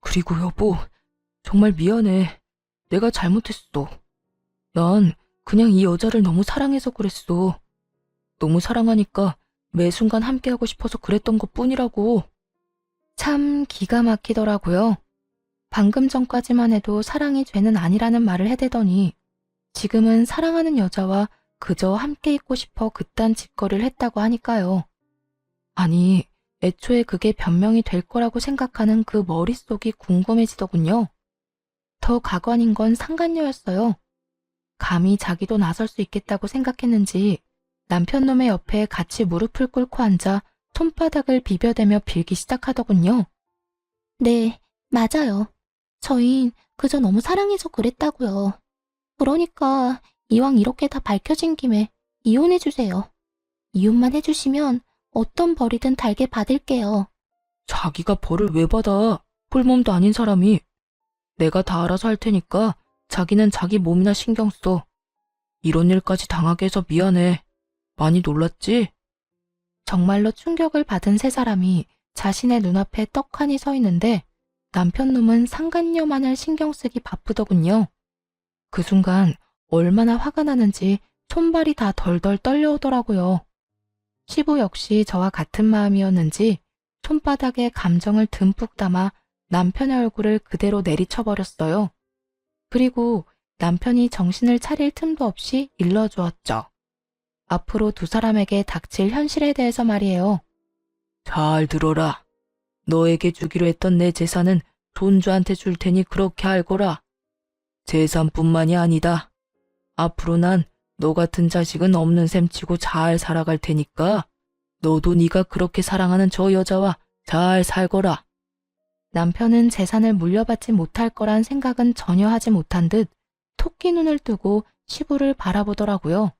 그리고 여보, 정말 미안해. 내가 잘못했어. 난 그냥 이 여자를 너무 사랑해서 그랬어. 너무 사랑하니까 매 순간 함께하고 싶어서 그랬던 것뿐이라고. 참 기가 막히더라고요. 방금 전까지만 해도 사랑이 죄는 아니라는 말을 해대더니 지금은 사랑하는 여자와 그저 함께 있고 싶어 그딴 짓거리를 했다고 하니까요. 아니, 애초에 그게 변명이 될 거라고 생각하는 그 머릿속이 궁금해지더군요. 더 가관인 건 상간녀였어요. 감히 자기도 나설 수 있겠다고 생각했는지 남편 놈의 옆에 같이 무릎을 꿇고 앉아 손바닥을 비벼대며 빌기 시작하더군요. 네, 맞아요. 저흰 그저 너무 사랑해서 그랬다고요. 그러니까 이왕 이렇게 다 밝혀진 김에 이혼해주세요. 이혼만 해주시면 어떤 벌이든 달게 받을게요. 자기가 벌을 왜 받아? 홀몸도 아닌 사람이. 내가 다 알아서 할 테니까 자기는 자기 몸이나 신경 써. 이런 일까지 당하게 해서 미안해. 많이 놀랐지? 정말로 충격을 받은 세 사람이 자신의 눈앞에 떡하니 서 있는데 남편 놈은 상간녀만을 신경 쓰기 바쁘더군요. 그 순간 얼마나 화가 나는지 손발이 다 덜덜 떨려오더라고요. 시부 역시 저와 같은 마음이었는지 손바닥에 감정을 듬뿍 담아 남편의 얼굴을 그대로 내리쳐버렸어요. 그리고 남편이 정신을 차릴 틈도 없이 일러주었죠. 앞으로 두 사람에게 닥칠 현실에 대해서 말이에요. 잘 들어라. 너에게 주기로 했던 내 재산은 손주한테 줄 테니 그렇게 알거라. 재산뿐만이 아니다. 앞으로 난 너 같은 자식은 없는 셈 치고 잘 살아갈 테니까 너도 네가 그렇게 사랑하는 저 여자와 잘 살거라. 남편은 재산을 물려받지 못할 거란 생각은 전혀 하지 못한 듯 토끼 눈을 뜨고 시부를 바라보더라고요.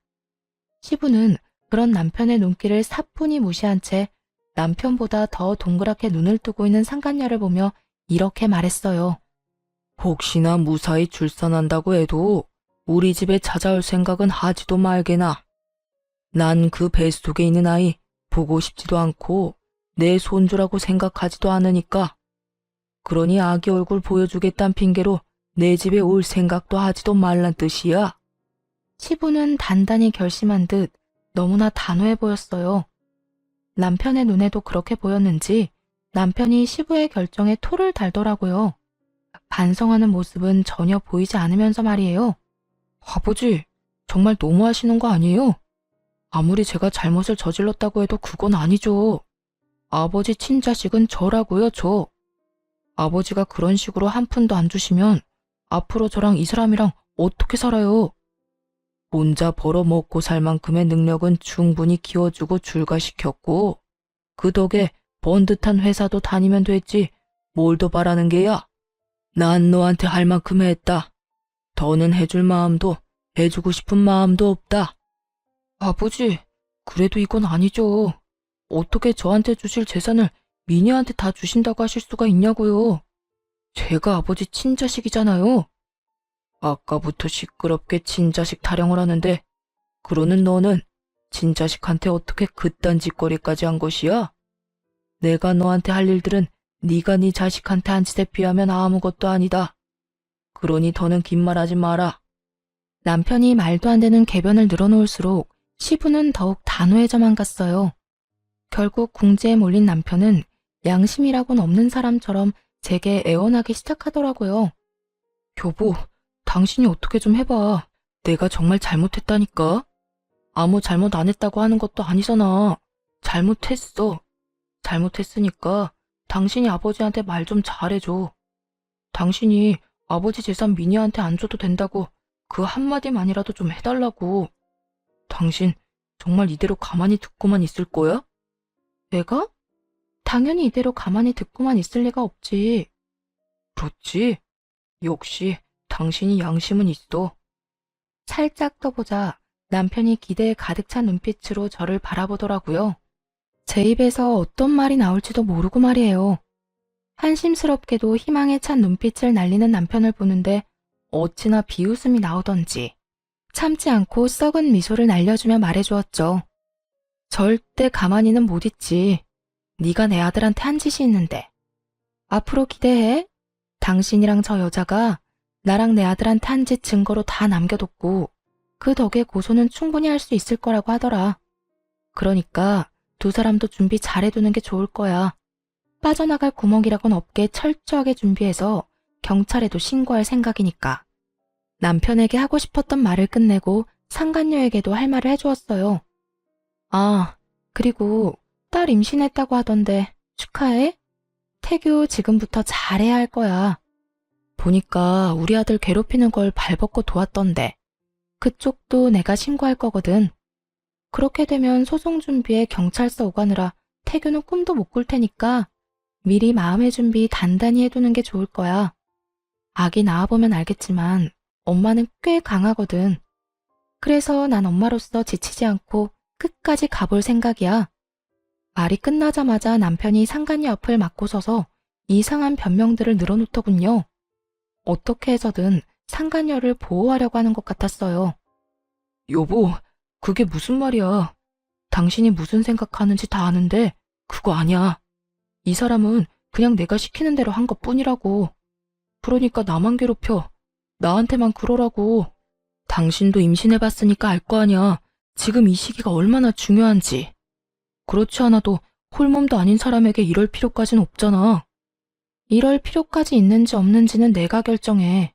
시부는 그런 남편의 눈길을 사뿐히 무시한 채 남편보다 더 동그랗게 눈을 뜨고 있는 상간녀를 보며 이렇게 말했어요. 혹시나 무사히 출산한다고 해도 우리 집에 찾아올 생각은 하지도 말게나. 난 그 뱃속에 있는 아이 보고 싶지도 않고 내 손주라고 생각하지도 않으니까. 그러니 아기 얼굴 보여주겠다는 핑계로 내 집에 올 생각도 하지도 말란 뜻이야. 시부는 단단히 결심한 듯 너무나 단호해 보였어요. 남편의 눈에도 그렇게 보였는지 남편이 시부의 결정에 토를 달더라고요. 반성하는 모습은 전혀 보이지 않으면서 말이에요. 아버지, 정말 너무하시는 거 아니에요? 아무리 제가 잘못을 저질렀다고 해도 그건 아니죠. 아버지 친자식은 저라고요, 저. 아버지가 그런 식으로 한 푼도 안 주시면 앞으로 저랑 이 사람이랑 어떻게 살아요? 혼자 벌어 먹고 살 만큼의 능력은 충분히 키워주고 출가시켰고 그 덕에 번듯한 회사도 다니면 됐지 뭘 더 바라는 게야? 난 너한테 할 만큼 했다. 더는 해줄 마음도 해주고 싶은 마음도 없다. 아버지, 그래도 이건 아니죠. 어떻게 저한테 주실 재산을 미니한테 다 주신다고 하실 수가 있냐고요. 제가 아버지 친자식이잖아요. 아까부터 시끄럽게 친자식 타령을 하는데 그러는 너는 친자식한테 어떻게 그딴 짓거리까지 한 것이야? 내가 너한테 할 일들은 네가 네 자식한테 한 짓에 비하면 아무것도 아니다. 그러니 더는 긴 말하지 마라. 남편이 말도 안 되는 궤변을 늘어놓을수록 시부는 더욱 단호해져만 갔어요. 결국 궁지에 몰린 남편은 양심이라고는 없는 사람처럼 제게 애원하기 시작하더라고요. 여보, 당신이 어떻게 좀 해봐. 내가 정말 잘못했다니까. 아무 잘못 안 했다고 하는 것도 아니잖아. 잘못했어. 잘못했으니까 당신이 아버지한테 말 좀 잘해줘. 당신이 아버지 재산 미니한테 안 줘도 된다고 그 한마디만이라도 좀 해달라고. 당신 정말 이대로 가만히 듣고만 있을 거야? 내가? 당연히 이대로 가만히 듣고만 있을 리가 없지. 그렇지. 역시 당신이 양심은 있어. 살짝 떠보자 남편이 기대에 가득 찬 눈빛으로 저를 바라보더라고요. 제 입에서 어떤 말이 나올지도 모르고 말이에요. 한심스럽게도 희망에 찬 눈빛을 날리는 남편을 보는데 어찌나 비웃음이 나오던지 참지 않고 썩은 미소를 날려주며 말해주었죠. 절대 가만히는 못 있지. 네가 내 아들한테 한 짓이 있는데. 앞으로 기대해. 당신이랑 저 여자가 나랑 내 아들한테 한 짓 증거로 다 남겨뒀고 그 덕에 고소는 충분히 할 수 있을 거라고 하더라. 그러니까 두 사람도 준비 잘해두는 게 좋을 거야. 빠져나갈 구멍이라곤 없게 철저하게 준비해서 경찰에도 신고할 생각이니까. 남편에게 하고 싶었던 말을 끝내고 상간녀에게도 할 말을 해주었어요. 아, 그리고 딸 임신했다고 하던데 축하해? 태교 지금부터 잘해야 할 거야. 보니까 우리 아들 괴롭히는 걸 발벗고 도왔던데. 그쪽도 내가 신고할 거거든. 그렇게 되면 소송 준비에 경찰서 오가느라 태교는 꿈도 못 꿀 테니까 미리 마음의 준비 단단히 해두는 게 좋을 거야. 아기 낳아보면 알겠지만 엄마는 꽤 강하거든. 그래서 난 엄마로서 지치지 않고 끝까지 가볼 생각이야. 말이 끝나자마자 남편이 상간녀 앞을 막고 서서 이상한 변명들을 늘어놓더군요. 어떻게 해서든 상간녀를 보호하려고 하는 것 같았어요. 여보, 그게 무슨 말이야. 당신이 무슨 생각하는지 다 아는데 그거 아니야. 이 사람은 그냥 내가 시키는 대로 한 것뿐이라고. 그러니까 나만 괴롭혀. 나한테만 그러라고. 당신도 임신해봤으니까 알 거 아니야. 지금 이 시기가 얼마나 중요한지. 그렇지 않아도 홀몸도 아닌 사람에게 이럴 필요까진 없잖아. 이럴 필요까지 있는지 없는지는 내가 결정해.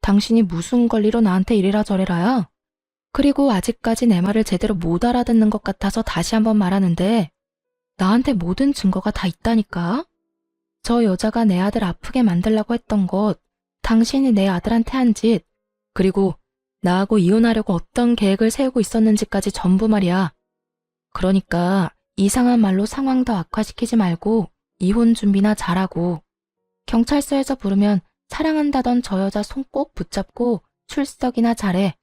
당신이 무슨 권리로 나한테 이래라 저래라야? 그리고 아직까지 내 말을 제대로 못 알아듣는 것 같아서 다시 한번 말하는데 나한테 모든 증거가 다 있다니까? 저 여자가 내 아들 아프게 만들려고 했던 것, 당신이 내 아들한테 한 짓, 그리고 나하고 이혼하려고 어떤 계획을 세우고 있었는지까지 전부 말이야. 그러니까 이상한 말로 상황 더 악화시키지 말고 이혼 준비나 잘하고 경찰서에서 부르면 사랑한다던 저 여자 손 꼭 붙잡고 출석이나 잘해.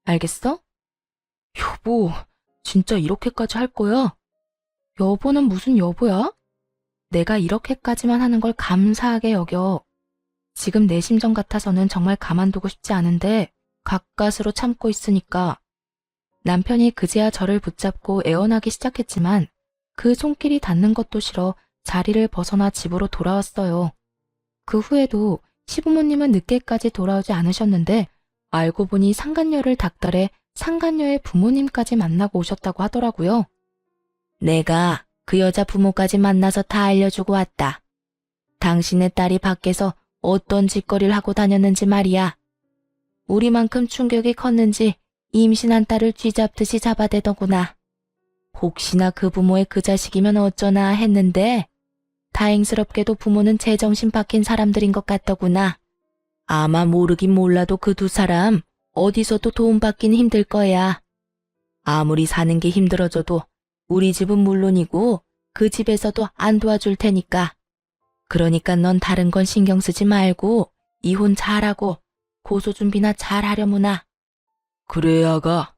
알겠어? 여보, 진짜 이렇게까지 할 거야? 여보는 무슨 여보야? 내가 이렇게까지만 하는 걸 감사하게 여겨. 지금 내 심정 같아서는 정말 가만두고 싶지 않은데 가까스로 참고 있으니까. 남편이 그제야 저를 붙잡고 애원하기 시작했지만 그 손길이 닿는 것도 싫어 자리를 벗어나 집으로 돌아왔어요. 그 후에도 시부모님은 늦게까지 돌아오지 않으셨는데 알고 보니 상간녀를 닥달해 상간녀의 부모님까지 만나고 오셨다고 하더라고요. 내가 그 여자 부모까지 만나서 다 알려주고 왔다. 당신의 딸이 밖에서 어떤 짓거리를 하고 다녔는지 말이야. 우리만큼 충격이 컸는지 임신한 딸을 쥐잡듯이 잡아대더구나. 혹시나 그 부모의 그 자식이면 어쩌나 했는데 다행스럽게도 부모는 제정신 박힌 사람들인 것 같더구나. 아마 모르긴 몰라도 그 두 사람 어디서도 도움받긴 힘들 거야. 아무리 사는 게 힘들어져도 우리 집은 물론이고 그 집에서도 안 도와줄 테니까. 그러니까 넌 다른 건 신경 쓰지 말고 이혼 잘하고 고소 준비나 잘하려무나. 그래 아가.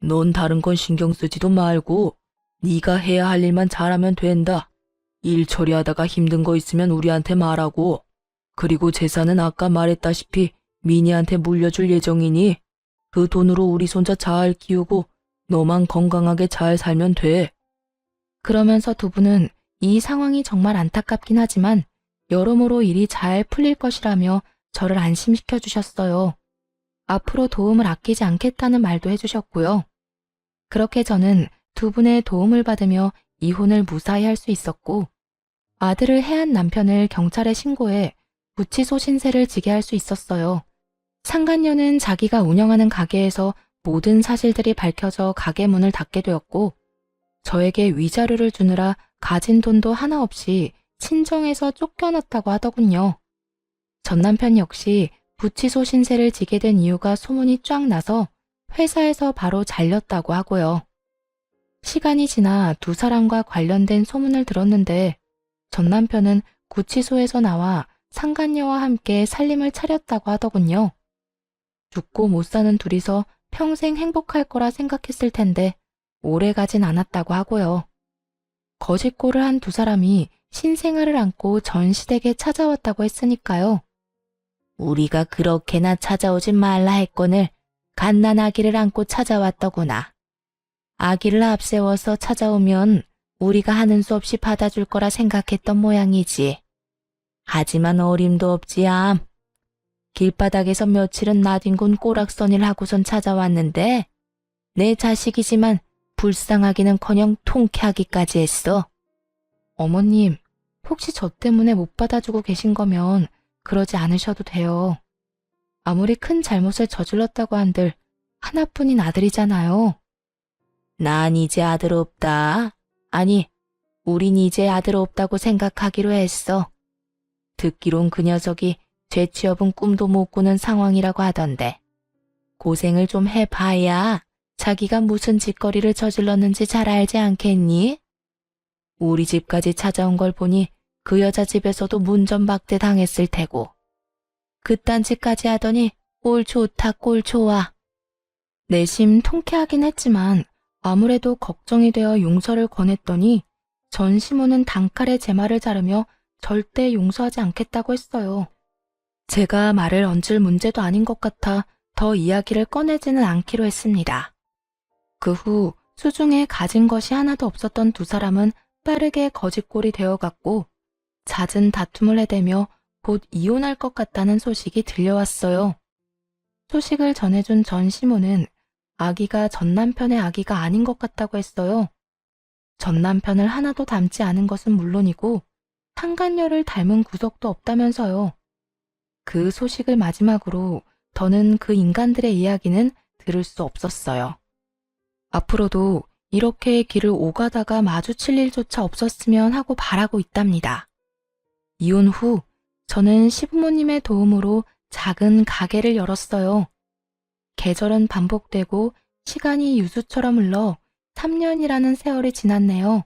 넌 다른 건 신경 쓰지도 말고 네가 해야 할 일만 잘하면 된다. 일 처리하다가 힘든 거 있으면 우리한테 말하고. 그리고 재산은 아까 말했다시피 미니한테 물려줄 예정이니 그 돈으로 우리 손자 잘 키우고 너만 건강하게 잘 살면 돼. 그러면서 두 분은 이 상황이 정말 안타깝긴 하지만 여러모로 일이 잘 풀릴 것이라며 저를 안심시켜 주셨어요. 앞으로 도움을 아끼지 않겠다는 말도 해주셨고요. 그렇게 저는 두 분의 도움을 받으며 이혼을 무사히 할 수 있었고 아들을 해한 남편을 경찰에 신고해 구치소 신세를 지게 할 수 있었어요. 상간녀는 자기가 운영하는 가게에서 모든 사실들이 밝혀져 가게 문을 닫게 되었고 저에게 위자료를 주느라 가진 돈도 하나 없이 친정에서 쫓겨났다고 하더군요. 전 남편 역시 구치소 신세를 지게 된 이유가 소문이 쫙 나서 회사에서 바로 잘렸다고 하고요. 시간이 지나 두 사람과 관련된 소문을 들었는데 전 남편은 구치소에서 나와 상간녀와 함께 살림을 차렸다고 하더군요. 죽고 못 사는 둘이서 평생 행복할 거라 생각했을 텐데 오래 가진 않았다고 하고요. 거짓골을 한 두 사람이 신생아를 안고 전 시댁에 찾아왔다고 했으니까요. 우리가 그렇게나 찾아오지 말라 했거늘 갓난 아기를 안고 찾아왔더구나. 아기를 앞세워서 찾아오면 우리가 하는 수 없이 받아줄 거라 생각했던 모양이지. 하지만 어림도 없지 암. 길바닥에서 며칠은 나뒹군 꼬락서니를 하고선 찾아왔는데 내 자식이지만 불쌍하기는커녕 통쾌하기까지 했어. 어머님, 혹시 저 때문에 못 받아주고 계신 거면 그러지 않으셔도 돼요. 아무리 큰 잘못을 저질렀다고 한들 하나뿐인 아들이잖아요. 난 이제 아들 없다. 아니, 우린 이제 아들 없다고 생각하기로 했어. 듣기론 그 녀석이 죄취업은 꿈도 못 꾸는 상황이라고 하던데. 고생을 좀 해봐야 자기가 무슨 짓거리를 저질렀는지 잘 알지 않겠니? 우리 집까지 찾아온 걸 보니 그 여자 집에서도 문전박대 당했을 테고. 그딴 짓까지 하더니 꼴 좋다 꼴 좋아. 내심 통쾌하긴 했지만 아무래도 걱정이 되어 용서를 권했더니 전 시모는 단칼에 제 말을 자르며 절대 용서하지 않겠다고 했어요. 제가 말을 얹을 문제도 아닌 것 같아 더 이야기를 꺼내지는 않기로 했습니다. 그 후 수중에 가진 것이 하나도 없었던 두 사람은 빠르게 거짓골이 되어갔고 잦은 다툼을 해대며 곧 이혼할 것 같다는 소식이 들려왔어요. 소식을 전해준 전 시모는 아기가 전 남편의 아기가 아닌 것 같다고 했어요. 전 남편을 하나도 닮지 않은 것은 물론이고 상간녀를 닮은 구석도 없다면서요. 그 소식을 마지막으로 더는 그 인간들의 이야기는 들을 수 없었어요. 앞으로도 이렇게 길을 오가다가 마주칠 일조차 없었으면 하고 바라고 있답니다. 이혼 후 저는 시부모님의 도움으로 작은 가게를 열었어요. 계절은 반복되고 시간이 유수처럼 흘러 3년이라는 세월이 지났네요.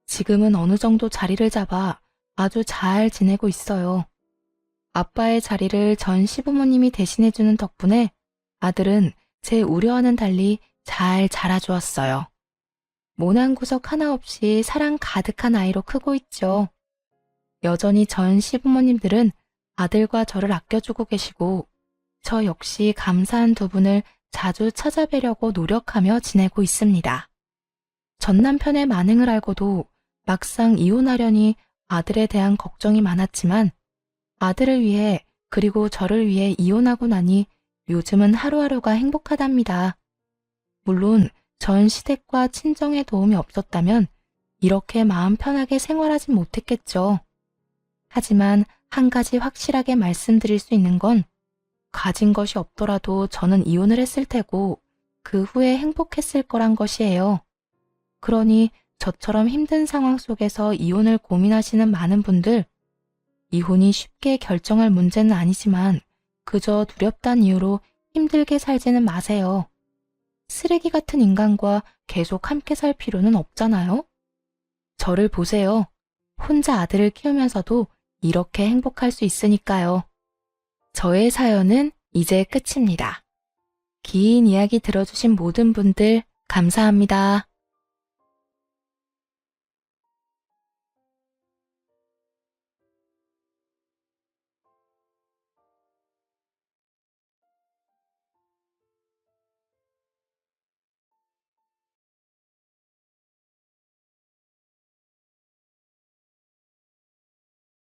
지금은 어느 정도 자리를 잡아 아주 잘 지내고 있어요. 아빠의 자리를 전 시부모님이 대신해주는 덕분에 아들은 제 우려와는 달리 잘 자라주었어요. 모난 구석 하나 없이 사랑 가득한 아이로 크고 있죠. 여전히 전 시부모님들은 아들과 저를 아껴주고 계시고 저 역시 감사한 두 분을 자주 찾아뵈려고 노력하며 지내고 있습니다. 전 남편의 만행을 알고도 막상 이혼하려니 아들에 대한 걱정이 많았지만 아들을 위해 그리고 저를 위해 이혼하고 나니 요즘은 하루하루가 행복하답니다. 물론 전 시댁과 친정의 도움이 없었다면 이렇게 마음 편하게 생활하진 못했겠죠. 하지만 한 가지 확실하게 말씀드릴 수 있는 건 가진 것이 없더라도 저는 이혼을 했을 테고 그 후에 행복했을 거란 것이에요. 그러니 저처럼 힘든 상황 속에서 이혼을 고민하시는 많은 분들, 이혼이 쉽게 결정할 문제는 아니지만 그저 두렵단 이유로 힘들게 살지는 마세요. 쓰레기 같은 인간과 계속 함께 살 필요는 없잖아요? 저를 보세요. 혼자 아들을 키우면서도 이렇게 행복할 수 있으니까요. 저의 사연은 이제 끝입니다. 긴 이야기 들어주신 모든 분들 감사합니다.